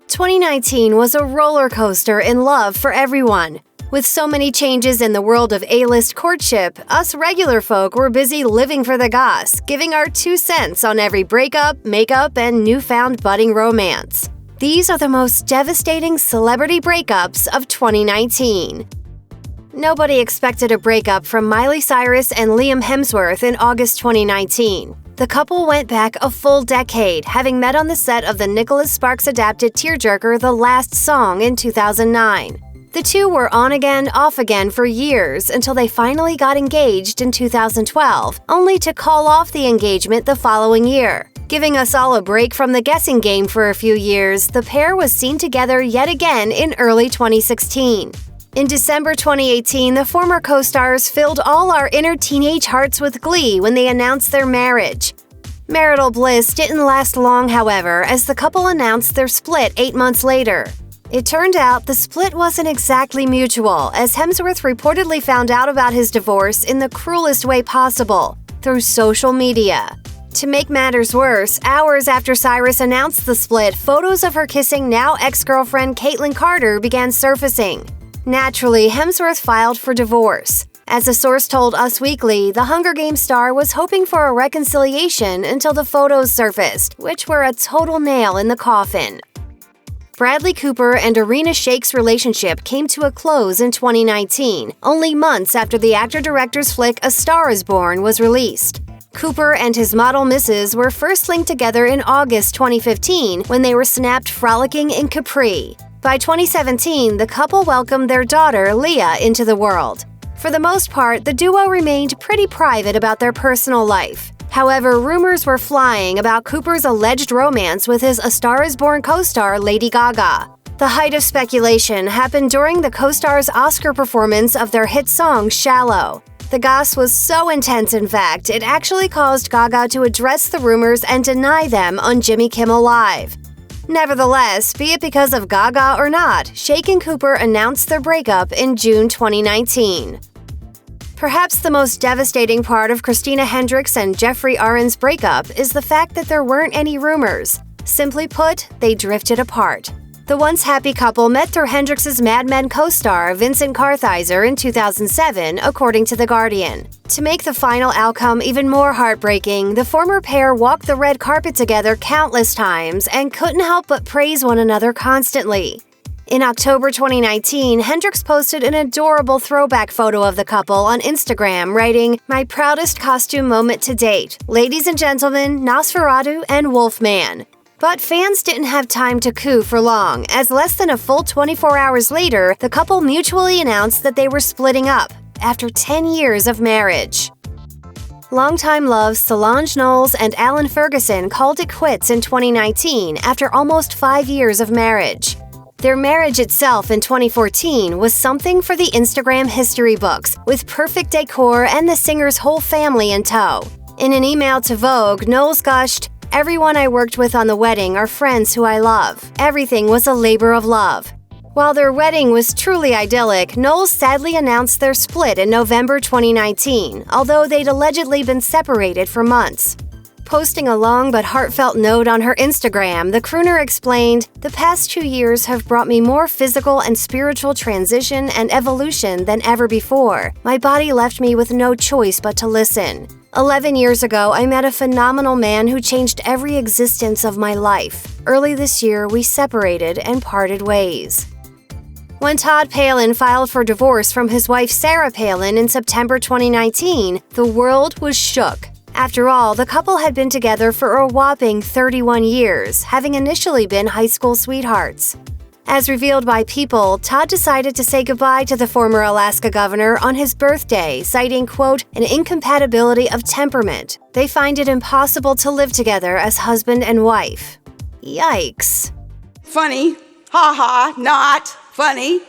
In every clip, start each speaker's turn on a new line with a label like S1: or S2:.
S1: 2019 was a roller coaster in love for everyone. With so many changes in the world of A-list courtship, us regular folk were busy living for the goss, giving our 2 cents on every breakup, makeup, and newfound budding romance. These are the most devastating celebrity breakups of 2019. Nobody expected a breakup from Miley Cyrus and Liam Hemsworth in August 2019. The couple went back a full decade, having met on the set of the Nicholas Sparks-adapted tearjerker The Last Song in 2009. The two were on again, off again for years until they finally got engaged in 2012, only to call off the engagement the following year. Giving us all a break from the guessing game for a few years, the pair was seen together yet again in early 2016. In December 2018, the former co-stars filled all our inner teenage hearts with glee when they announced their marriage. Marital bliss didn't last long, however, as the couple announced their split 8 months later. It turned out the split wasn't exactly mutual, as Hemsworth reportedly found out about his divorce in the cruelest way possible, through social media. To make matters worse, hours after Cyrus announced the split, photos of her kissing now ex-girlfriend Caitlyn Carter began surfacing. Naturally, Hemsworth filed for divorce. As a source told Us Weekly, the Hunger Games star was hoping for a reconciliation until the photos surfaced, which were a total nail in the coffin. Bradley Cooper and Irina Shayk's relationship came to a close in 2019, only months after the actor-director's flick A Star Is Born was released. Cooper and his model Mrs. were first linked together in August 2015 when they were snapped frolicking in Capri. By 2017, the couple welcomed their daughter, Leah, into the world. For the most part, the duo remained pretty private about their personal life. However, rumors were flying about Cooper's alleged romance with his A Star Is Born co-star Lady Gaga. The height of speculation happened during the co-stars' Oscar performance of their hit song Shallow. The goss was so intense, in fact, it actually caused Gaga to address the rumors and deny them on Jimmy Kimmel Live. Nevertheless, be it because of Gaga or not, Shayk and Cooper announced their breakup in June 2019. Perhaps the most devastating part of Christina Hendricks and Jeffrey Arden's breakup is the fact that there weren't any rumors. Simply put, they drifted apart. The once happy couple met through Hendricks' Mad Men co-star Vincent Kartheiser in 2007, according to The Guardian. To make the final outcome even more heartbreaking, the former pair walked the red carpet together countless times and couldn't help but praise one another constantly. In October 2019, Hendricks posted an adorable throwback photo of the couple on Instagram, writing, "My proudest costume moment to date. Ladies and gentlemen, Nosferatu and Wolf Man." But fans didn't have time to coo for long, as less than a full 24 hours later, the couple mutually announced that they were splitting up, after 10 years of marriage. Longtime loves Solange Knowles and Alan Ferguson called it quits in 2019 after almost 5 years of marriage. Their marriage itself in 2014 was something for the Instagram history books, with perfect decor and the singer's whole family in tow. In an email to Vogue, Knowles gushed, "Everyone I worked with on the wedding are friends who I love. Everything was a labor of love." While their wedding was truly idyllic, Knowles sadly announced their split in November 2019, although they'd allegedly been separated for months. Posting a long but heartfelt note on her Instagram, the crooner explained, "The past 2 years have brought me more physical and spiritual transition and evolution than ever before. My body left me with no choice but to listen. 11 years ago, I met a phenomenal man who changed every existence of my life. Early this year, we separated and parted ways." When Todd Palin filed for divorce from his wife Sarah Palin in September 2019, the world was shook. After all, the couple had been together for a whopping 31 years, having initially been high school sweethearts. As revealed by People, Todd decided to say goodbye to the former Alaska governor on his birthday, citing, quote, "an incompatibility of temperament. They find it impossible to live together as husband and wife." Yikes.
S2: Funny. Ha ha, not funny.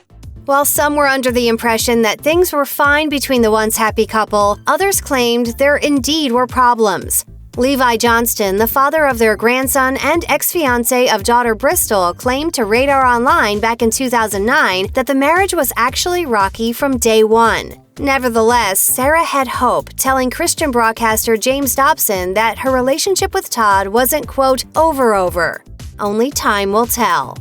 S1: While some were under the impression that things were fine between the once happy couple, others claimed there indeed were problems. Levi Johnston, the father of their grandson and ex-fiancé of daughter Bristol, claimed to Radar Online back in 2009 that the marriage was actually rocky from day one. Nevertheless, Sarah had hope, telling Christian broadcaster James Dobson that her relationship with Todd wasn't, quote, over. Only time will tell.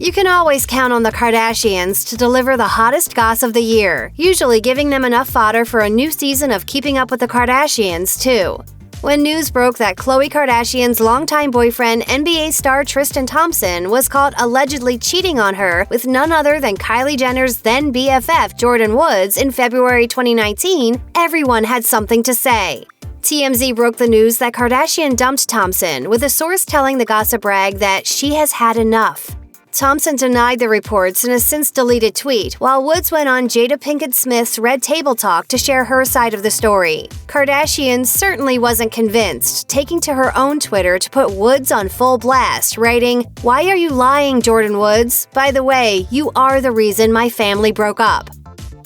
S1: You can always count on the Kardashians to deliver the hottest goss of the year, usually giving them enough fodder for a new season of Keeping Up with the Kardashians, too. When news broke that Khloe Kardashian's longtime boyfriend, NBA star Tristan Thompson, was caught allegedly cheating on her with none other than Kylie Jenner's then BFF Jordyn Woods in February 2019, everyone had something to say. TMZ broke the news that Kardashian dumped Thompson, with a source telling the gossip rag that she has had enough. Thompson denied the reports in a since-deleted tweet, while Woods went on Jada Pinkett Smith's Red Table Talk to share her side of the story. Kardashian certainly wasn't convinced, taking to her own Twitter to put Woods on full blast, writing, "Why are you lying, Jordyn Woods? By the way, you are the reason my family broke up."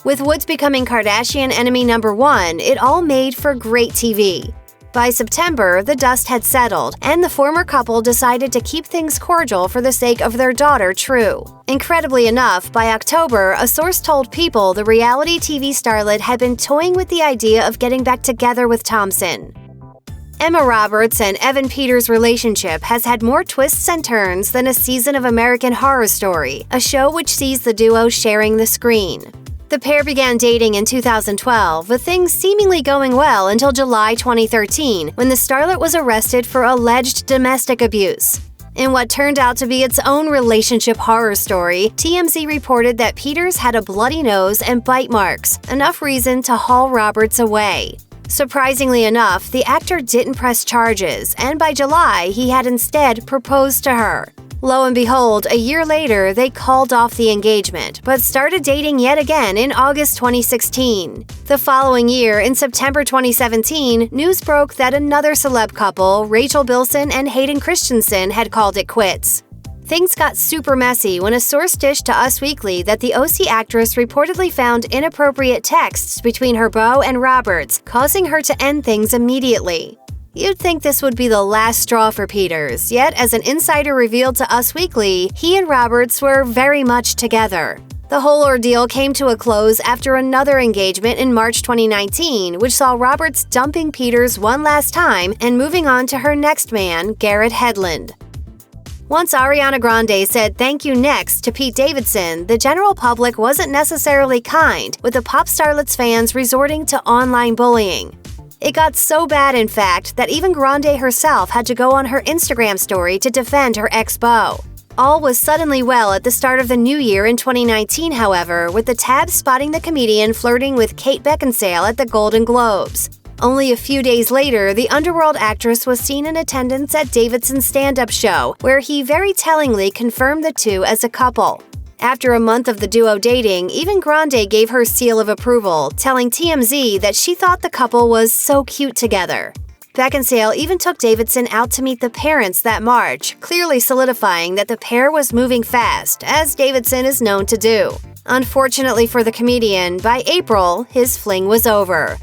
S1: With Woods becoming Kardashian enemy number one, it all made for great TV. By September, the dust had settled, and the former couple decided to keep things cordial for the sake of their daughter, True. Incredibly enough, by October, a source told People the reality TV starlet had been toying with the idea of getting back together with Thompson. Emma Roberts and Evan Peters' relationship has had more twists and turns than a season of American Horror Story, a show which sees the duo sharing the screen. The pair began dating in 2012, with things seemingly going well until July 2013, when the starlet was arrested for alleged domestic abuse. In what turned out to be its own relationship horror story, TMZ reported that Peters had a bloody nose and bite marks, enough reason to haul Roberts away. Surprisingly enough, the actor didn't press charges, and by July, he had instead proposed to her. Lo and behold, a year later, they called off the engagement, but started dating yet again in August 2016. The following year, in September 2017, news broke that another celeb couple, Rachel Bilson and Hayden Christensen, had called it quits. Things got super messy when a source dished to Us Weekly that the OC actress reportedly found inappropriate texts between her beau and Roberts, causing her to end things immediately. You'd think this would be the last straw for Peters, yet as an insider revealed to Us Weekly, he and Roberts were very much together. The whole ordeal came to a close after another engagement in March 2019, which saw Roberts dumping Peters one last time and moving on to her next man, Garrett Hedlund. Once Ariana Grande said thank you next to Pete Davidson, the general public wasn't necessarily kind, with the pop starlet's fans resorting to online bullying. It got so bad, in fact, that even Grande herself had to go on her Instagram story to defend her ex-beau. All was suddenly well at the start of the new year in 2019, however, with the tabs spotting the comedian flirting with Kate Beckinsale at the Golden Globes. Only a few days later, the underworld actress was seen in attendance at Davidson's stand-up show, where he very tellingly confirmed the two as a couple. After a month of the duo dating, even Grande gave her seal of approval, telling TMZ that she thought the couple was so cute together. Beckinsale even took Davidson out to meet the parents that March, clearly solidifying that the pair was moving fast, as Davidson is known to do. Unfortunately for the comedian, by April, his fling was over.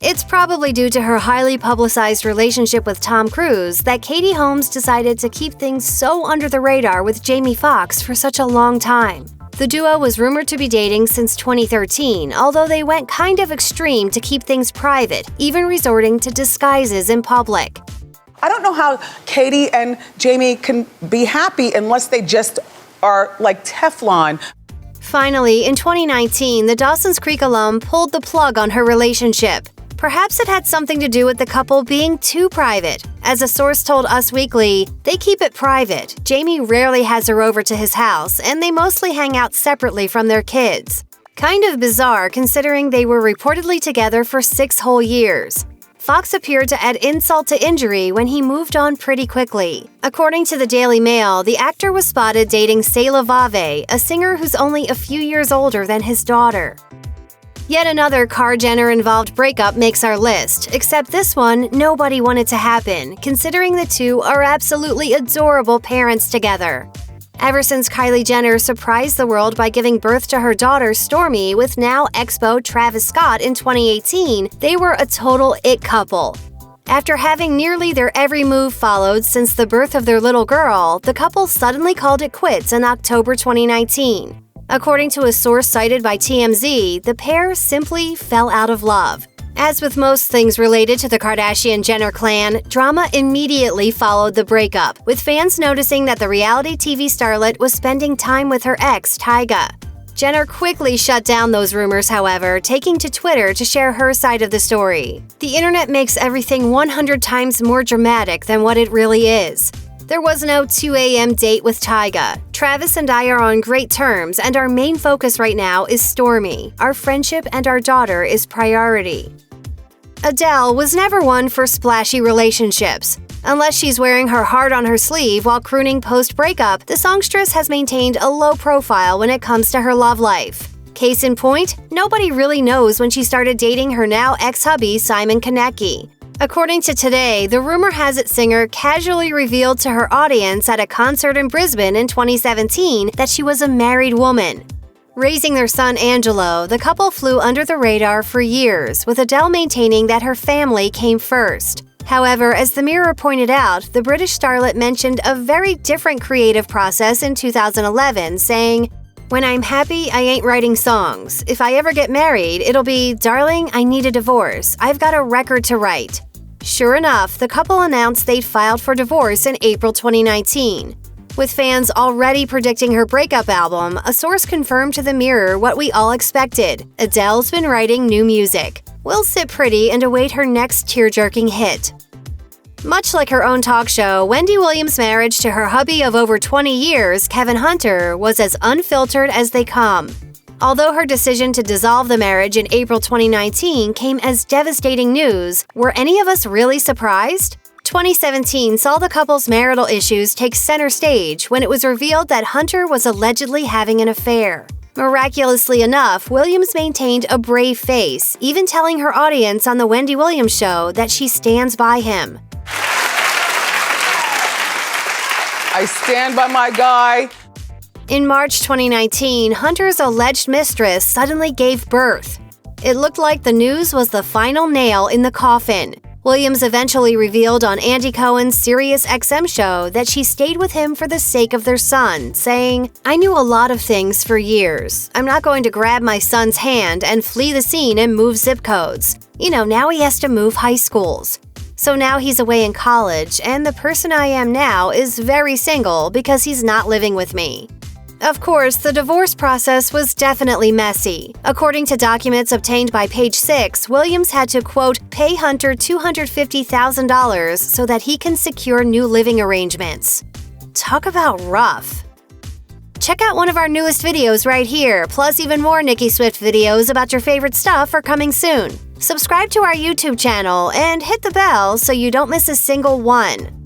S1: It's probably due to her highly publicized relationship with Tom Cruise that Katie Holmes decided to keep things so under the radar with Jamie Foxx for such a long time. The duo was rumored to be dating since 2013, although they went kind of extreme to keep things private, even resorting to disguises in public.
S2: I don't know how Katie and Jamie can be happy unless they just are like Teflon.
S1: Finally, in 2019, the Dawson's Creek alum pulled the plug on her relationship. Perhaps it had something to do with the couple being too private. As a source told Us Weekly, they keep it private. Jamie rarely has her over to his house, and they mostly hang out separately from their kids. Kind of bizarre considering they were reportedly together for 6 whole years. Fox appeared to add insult to injury when he moved on pretty quickly. According to the Daily Mail, the actor was spotted dating Selah Vave, a singer who's only a few years older than his daughter. Yet another Kar-Jenner-involved breakup makes our list, except this one nobody wanted to happen, considering the two are absolutely adorable parents together. Ever since Kylie Jenner surprised the world by giving birth to her daughter Stormi with now ex-beau Travis Scott in 2018, they were a total it couple. After having nearly their every move followed since the birth of their little girl, the couple suddenly called it quits in October 2019. According to a source cited by TMZ, the pair simply fell out of love. As with most things related to the Kardashian-Jenner clan, drama immediately followed the breakup, with fans noticing that the reality TV starlet was spending time with her ex, Tyga. Jenner quickly shut down those rumors, however, taking to Twitter to share her side of the story. The internet makes everything 100 times more dramatic than what it really is. There was no 2 a.m. date with Tyga. Travis and I are on great terms, and our main focus right now is Stormy. Our friendship and our daughter is priority. Adele was never one for splashy relationships. Unless she's wearing her heart on her sleeve while crooning post-breakup, the songstress has maintained a low profile when it comes to her love life. Case in point, nobody really knows when she started dating her now ex-hubby Simon Konecki. According to Today, the rumor has it singer casually revealed to her audience at a concert in Brisbane in 2017 that she was a married woman. Raising their son Angelo, the couple flew under the radar for years, with Adele maintaining that her family came first. However, as the Mirror pointed out, the British starlet mentioned a very different creative process in 2011, saying, "When I'm happy, I ain't writing songs. If I ever get married, it'll be, 'Darling, I need a divorce. I've got a record to write.'" Sure enough, the couple announced they'd filed for divorce in April 2019. With fans already predicting her breakup album, a source confirmed to the Mirror what we all expected: Adele's been writing new music. We'll sit pretty and await her next tear-jerking hit. Much like her own talk show, Wendy Williams' marriage to her hubby of over 20 years, Kevin Hunter, was as unfiltered as they come. Although her decision to dissolve the marriage in April 2019 came as devastating news, were any of us really surprised? 2017 saw the couple's marital issues take center stage when it was revealed that Hunter was allegedly having an affair. Miraculously enough, Williams maintained a brave face, even telling her audience on The Wendy Williams Show that she stands by him.
S2: I stand by my guy.
S1: In March 2019, Hunter's alleged mistress suddenly gave birth. It looked like the news was the final nail in the coffin. Williams eventually revealed on Andy Cohen's Sirius XM show that she stayed with him for the sake of their son, saying, "I knew a lot of things for years. I'm not going to grab my son's hand and flee the scene and move zip codes. Now he has to move high schools. So now he's away in college, and the person I am now is very single because he's not living with me." Of course, the divorce process was definitely messy. According to documents obtained by Page Six, Williams had to, quote, "pay Hunter $250,000 so that he can secure new living arrangements." Talk about rough. Check out one of our newest videos right here, plus even more Nicki Swift videos about your favorite stuff are coming soon. Subscribe to our YouTube channel and hit the bell so you don't miss a single one.